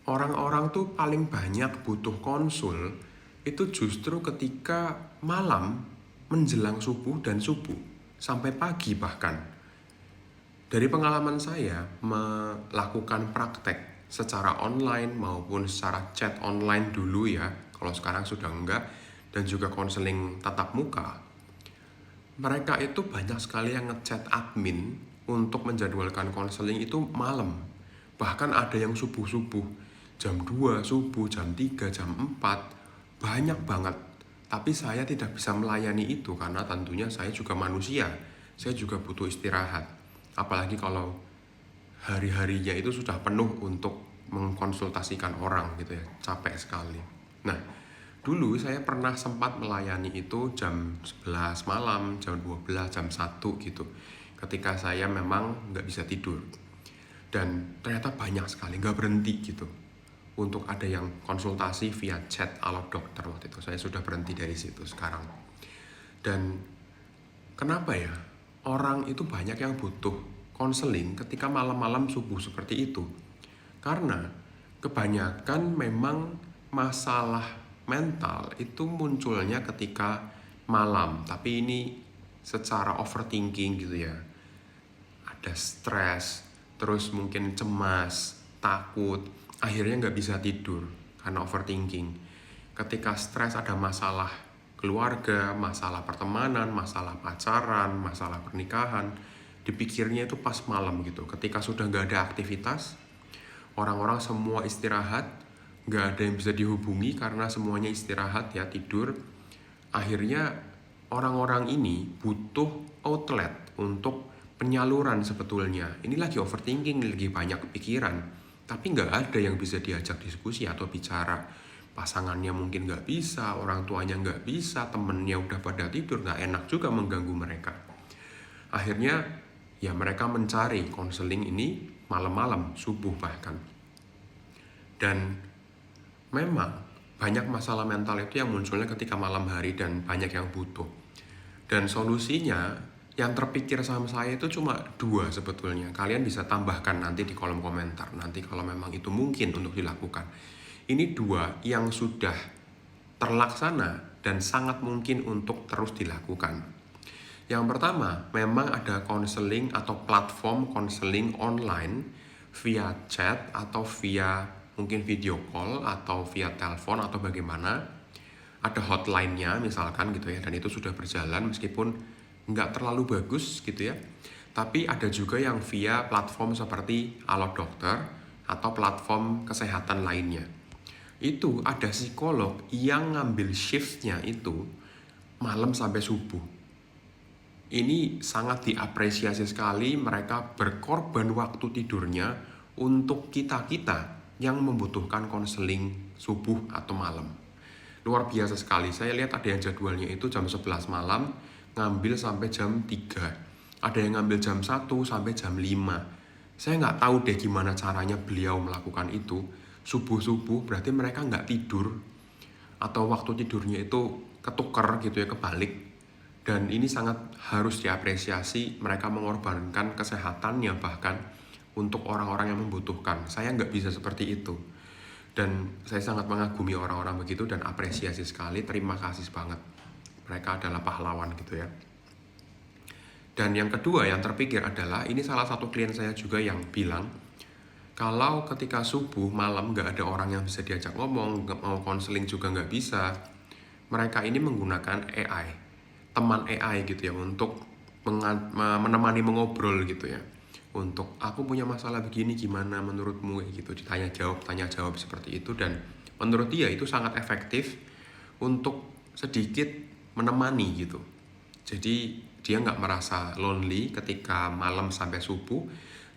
orang-orang tuh paling banyak butuh konsul itu justru ketika malam menjelang subuh dan subuh sampai pagi bahkan. Dari pengalaman saya melakukan praktek secara online maupun secara chat online dulu ya, kalau sekarang sudah enggak, dan juga konseling tatap muka, mereka itu banyak sekali yang ngechat admin untuk menjadwalkan konseling itu malam. Bahkan ada yang subuh-subuh, jam 2 subuh, jam 3, jam 4, banyak banget. Tapi saya tidak bisa melayani itu karena tentunya saya juga manusia, saya juga butuh istirahat. Apalagi kalau hari-harinya itu sudah penuh untuk mengkonsultasikan orang gitu ya, capek sekali. Nah, dulu saya pernah sempat melayani itu jam 11 malam, jam 12, jam 1 gitu. Ketika saya memang nggak bisa tidur. Dan ternyata banyak sekali, nggak berhenti gitu. Untuk ada yang konsultasi via chat ala dokter waktu itu. Saya sudah berhenti dari situ sekarang. Dan kenapa ya? Orang itu banyak yang butuh konseling ketika malam-malam subuh seperti itu. Karena kebanyakan memang masalah mental itu munculnya ketika malam. Tapi ini secara overthinking gitu ya. Ada stres, terus mungkin cemas, takut, akhirnya nggak bisa tidur karena overthinking. Ketika stres ada masalah keluarga, masalah pertemanan, masalah pacaran, masalah pernikahan, dipikirnya itu pas malam gitu. Ketika sudah nggak ada aktivitas, orang-orang semua istirahat, nggak ada yang bisa dihubungi karena semuanya istirahat ya, tidur. Akhirnya orang-orang ini butuh outlet untuk penyaluran sebetulnya. Ini lagi overthinking, lagi banyak pikiran, tapi nggak ada yang bisa diajak diskusi atau bicara. Pasangannya mungkin nggak bisa, orang tuanya nggak bisa, temennya udah pada tidur, nggak enak juga mengganggu mereka. Akhirnya ya mereka mencari konseling ini malam-malam, subuh bahkan. Dan memang banyak masalah mental itu yang munculnya ketika malam hari dan banyak yang butuh. Dan solusinya yang terpikir sama saya itu cuma dua sebetulnya. Kalian bisa tambahkan nanti di kolom komentar. Nanti kalau memang itu mungkin untuk dilakukan. Ini dua yang sudah terlaksana dan sangat mungkin untuk terus dilakukan. Yang pertama, memang ada konseling atau platform konseling online via chat atau via mungkin video call atau via telepon atau bagaimana. Ada hotline-nya misalkan gitu ya, dan itu sudah berjalan meskipun nggak terlalu bagus gitu ya. Tapi ada juga yang via platform seperti Halo Dokter atau platform kesehatan lainnya. Itu ada psikolog yang ngambil shift-nya itu malam sampai subuh. Ini sangat diapresiasi sekali, mereka berkorban waktu tidurnya untuk kita-kita yang membutuhkan konseling subuh atau malam. Luar biasa sekali, saya lihat ada yang jadwalnya itu jam 11 malam, ngambil sampai jam 3. Ada yang ngambil jam 1 sampai jam 5. Saya nggak tahu deh gimana caranya beliau melakukan itu. Subuh-subuh berarti mereka nggak tidur, atau waktu tidurnya itu ketuker gitu ya, kebalik. Dan ini sangat harus diapresiasi, mereka mengorbankan kesehatannya bahkan untuk orang-orang yang membutuhkan. Saya nggak bisa seperti itu. Dan saya sangat mengagumi orang-orang begitu dan apresiasi sekali, terima kasih banget. Mereka adalah pahlawan gitu ya. Dan yang kedua yang terpikir adalah, ini salah satu klien saya juga yang bilang, kalau ketika subuh malam nggak ada orang yang bisa diajak ngomong, mau konseling juga nggak bisa, mereka ini menggunakan AI, teman AI gitu ya, untuk menemani mengobrol gitu ya. Untuk aku punya masalah begini, gimana menurutmu gitu, ditanya jawab, tanya jawab seperti itu. Dan menurut dia itu sangat efektif untuk sedikit menemani gitu. Jadi dia nggak merasa lonely ketika malam sampai subuh.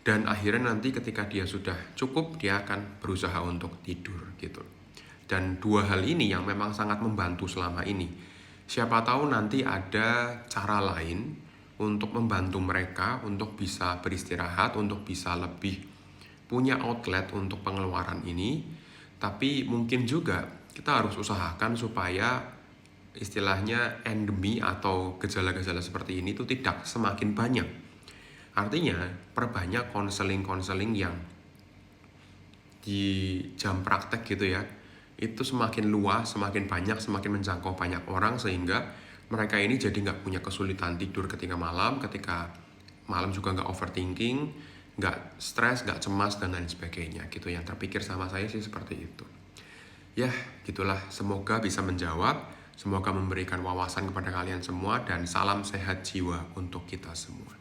Dan akhirnya nanti ketika dia sudah cukup, dia akan berusaha untuk tidur gitu. Dan dua hal ini yang memang sangat membantu selama ini. Siapa tahu nanti ada cara lain untuk membantu mereka untuk bisa beristirahat, untuk bisa lebih punya outlet untuk pengeluaran ini. Tapi mungkin juga kita harus usahakan supaya istilahnya endemi atau gejala-gejala seperti ini itu tidak semakin banyak. Artinya perbanyak konseling-konseling yang di jam praktek gitu ya, itu semakin luas, semakin banyak, semakin menjangkau banyak orang, sehingga mereka ini jadi nggak punya kesulitan tidur ketika malam juga nggak overthinking, nggak stres, nggak cemas, dan lain sebagainya gitu. Yang terpikir sama saya sih seperti itu. Ya, gitulah. Semoga bisa menjawab, semoga memberikan wawasan kepada kalian semua, dan salam sehat jiwa untuk kita semua.